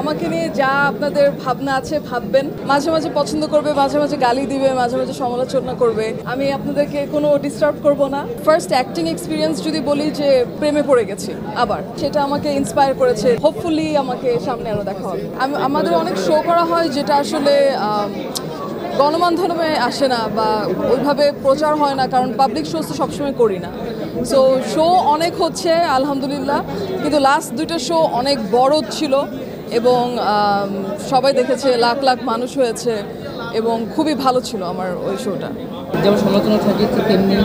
আমাকে নিয়ে যা আপনাদের ভাবনা আছে ভাববেন, মাঝে মাঝে পছন্দ করবে, মাঝে মাঝে গালি দিবে, মাঝে মাঝে সমালোচনা করবে। আমি আপনাদেরকে কোনো ডিস্টার্ব করব না। ফার্স্ট অ্যাক্টিং এক্সপিরিয়েন্স যদি বলি যে প্রেমে পড়ে গেছি আবার, সেটা আমাকে ইন্সপায়ার করেছে। হোপফুলি আমাকে সামনে আরও দেখা হবে। আমাদের অনেক শো করা হয় যেটা আসলে গণমাধ্যমে আসে না বা ওইভাবে প্রচার হয় না, কারণ পাবলিক শোজ তো সবসময় করি না। সো শো অনেক হচ্ছে আলহামদুলিল্লাহ, কিন্তু লাস্ট দুইটা শো অনেক বড় ছিল এবং সবাই দেখেছে, লাখ লাখ মানুষ হয়েছে এবং খুবই ভালো ছিল আমার ওই শোটা। যেমন সমালোচনা থাকে তেমনি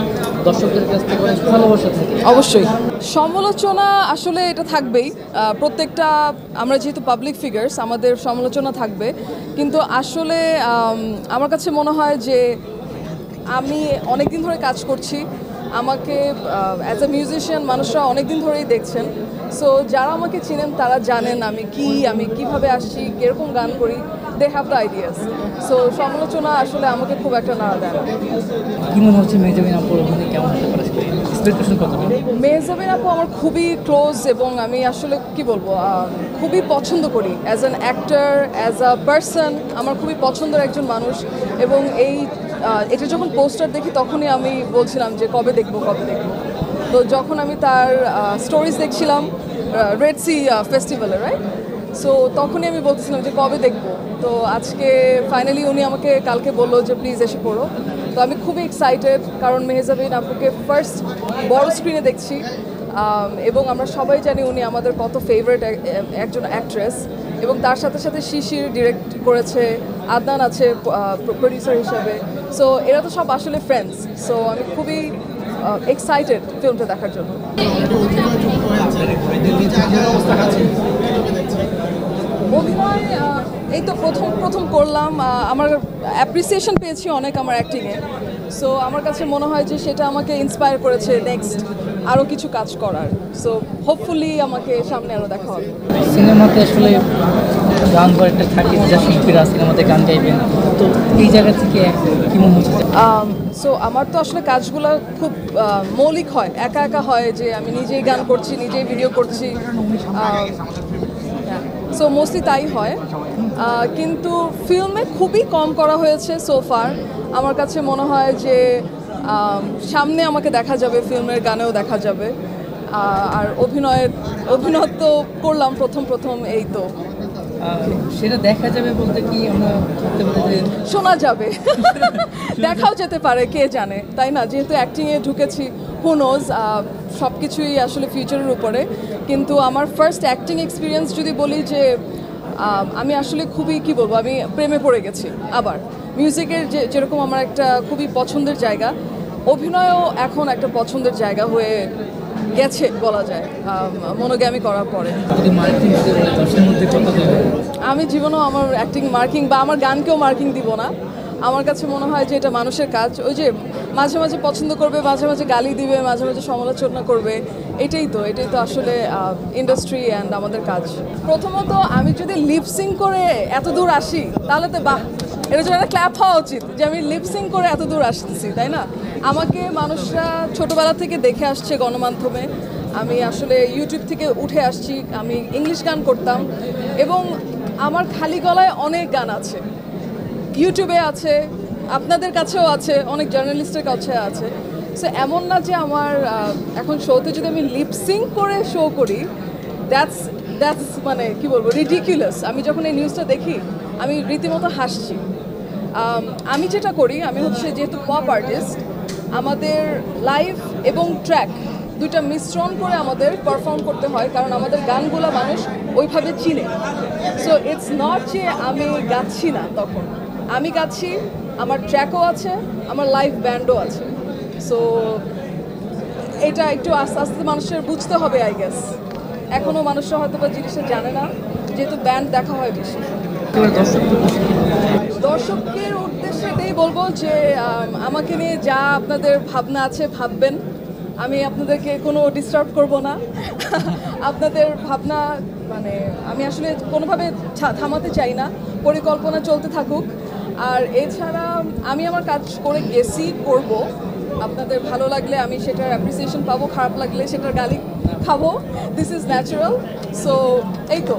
দর্শকদের কাছ থেকে অনেক ভালোবাসা থাকে। অবশ্যই সমালোচনা আসলে এটা থাকবেই, প্রত্যেকটা আমরা যেহেতু পাবলিক ফিগার্স আমাদের সমালোচনা থাকবে, কিন্তু আসলে আমার কাছে মনে হয় যে আমি অনেক দিন ধরে কাজ করছি, আমাকে অ্যাজ এ মিউজিশিয়ান মানুষরা অনেক দিন ধরেই দেখছেন। সো যারা আমাকে চিনেন তারা জানেন আমি কিভাবে আসছি, কীরকম গান করি, they have the ideas. So সমালোচনা আসলে আমাকে খুব একটা নাড়া দেয় না। কি মনে হচ্ছে মেহজাবিন আপুর ওখানে কেমন হতে পারে, এক্সপেকটেশন কত? মেহজাবিন আপু আমার খুবই ক্লোজ এবং আমি আসলে কি বলবো, খুবই পছন্দ করি as an actor, as a person. আমার খুবই পছন্দের একজন মানুষ এবং এটা যখন পোস্টার দেখি তখনই আমি বলছিলাম যে কবে দেখবো। তো যখন আমি তার স্টোরিজ দেখছিলাম রেড সি ফেস্টিভ্যালে, রাইট, সো তখনই আমি বলতেছিলাম যে কবে দেখবো। তো আজকে ফাইনালি উনি আমাকে কালকে বললো যে প্লিজ এসে পড়ো। তো আমি খুবই এক্সাইটেড, কারণ মেহজাবিন আপুকে ফার্স্ট বড় স্ক্রিনে দেখছি এবং আমরা সবাই জানি উনি আমাদের কত ফেভারিট একজন অ্যাক্ট্রেস। এবং তার সাথে সাথে শিশির ডিরেক্ট করেছে, আদনান আছে প্রডিউসার হিসাবে। সো এরা তো সব আসলে ফ্রেন্ডস। সো আমি খুবই এক্সাইটেড ফিল্মটা দেখার জন্য। অভিনয় এই তো প্রথম করলাম, আমার অ্যাপ্রিসিয়েশন পেয়েছি অনেক আমার অ্যাক্টিংয়ে। সো আমার কাছে মনে হয় যে সেটা আমাকে ইন্সপায়ার করেছে নেক্সট আরও কিছু কাজ করার। সো হোপফুলি আমাকে সামনে আরও দেখা হবে। সিনেমাতে আসলে গান একটা থাকে, যা শিল্পীরা সিনেমাতে গান গাইবেন, তো এই জায়গা থেকে কি মনে হচ্ছে? সো আমার তো আসলে কাজগুলো খুব মৌলিক হয়, একা একা হয়, যে আমি নিজেই গান করছি, নিজেই ভিডিও করছি। সো মোস্টলি তাই হয়, কিন্তু ফিল্মে খুবই কম করা হয়েছে সো ফার। আমার কাছে মনে হয় যে সামনে আমাকে দেখা যাবে, ফিল্মের গানেও দেখা যাবে। আর অভিনয় তো করলাম প্রথম এই তো সেটা দেখা যাবে বলতে কি আমরা শোনা যাবে দেখাও যেতে পারে, কে জানে, তাই না? যেহেতু অ্যাক্টিংয়ে ঢুকেছি, হু নোজ, সব কিছুই আসলে ফিউচারের উপরে। কিন্তু আমার ফার্স্ট অ্যাক্টিং এক্সপিরিয়েন্স যদি বলি যে আমি আসলে খুবই কি বলবো, আমি প্রেমে পড়ে গেছি আবার। মিউজিকের যেরকম আমার একটা খুবই পছন্দের জায়গা, অভিনয়ও এখন একটা পছন্দের জায়গা হয়ে গেছে বলা যায় মনোগ্যামি করার পরে। আমি জীবনেও আমার অ্যাক্টিং মার্কিং বা আমার গানকেও মার্কিং দিব না। আমার কাছে মনে হয় যে এটা মানুষের কাজ, ওই যে মাঝে মাঝে পছন্দ করবে, মাঝে মাঝে গালি দিবে, মাঝে মাঝে সমালোচনা করবে, এটাই তো আসলে ইন্ডাস্ট্রি অ্যান্ড আমাদের কাজ। প্রথমত আমি যদি লিপসিং করে এত দূর আসি তাহলে তো বাহ, এর জন্য একটা ক্ল্যাপ হওয়া উচিত যে আমি লিপসিং করে এত দূর আসতেছি, তাই না? আমাকে মানুষরা ছোটোবেলা থেকে দেখে আসছে গণমাধ্যমে, আমি আসলে ইউটিউব থেকে উঠে আসছি, আমি ইংলিশ গান করতাম এবং আমার খালি গলায় অনেক গান আছে, ইউটিউবে আছে, আপনাদের কাছেও আছে, অনেক জার্নালিস্টের কাছে আছে। সো এমন না যে আমার এখন শোতে যদি আমি লিপসিং করে শো করি, দ্যাটস মানে কি বলবো, রিডিকুলাস। আমি যখন এই নিউজটা দেখি আমি রীতিমতো হাসছি। আমি যেটা করি, আমি হচ্ছে যেহেতু পপ আর্টিস্ট, আমাদের লাইভ এবং ট্র্যাক দুইটা মিশ্রণ করে আমাদের পারফর্ম করতে হয়, কারণ আমাদের গানগুলো মানুষ ওইভাবে চিনে। সো ইটস নট যে আমি গাচ্ছি না, তখন আমি গাচ্ছি, আমার ট্র্যাকও আছে, আমার লাইভ ব্যান্ডও আছে। সো এটা একটু আস্তে আস্তে মানুষের বুঝতে হবে, আই গেস। এখনও মানুষরা হয়তো বা জিনিসটা জানে না, যেহেতু ব্যান্ড দেখা হয় বেশি। দর্শকের উদ্দেশ্যে এটাই বলবো যে আমাকে নিয়ে যা আপনাদের ভাবনা আছে ভাববেন, আমি আপনাদেরকে কোনো ডিস্টার্ব করব না। আপনাদের ভাবনা মানে আমি আসলে কোনোভাবে থামাতে চাই না, পরিকল্পনা চলতে থাকুক। আর এছাড়া আমি আমার কাজ করে গেছি, করব। আপনাদের ভালো লাগলে আমি সেটার অ্যাপ্রিসিয়েশন পাবো, খারাপ লাগলে সেটার গালি খাবো। This is natural. সো এই তো।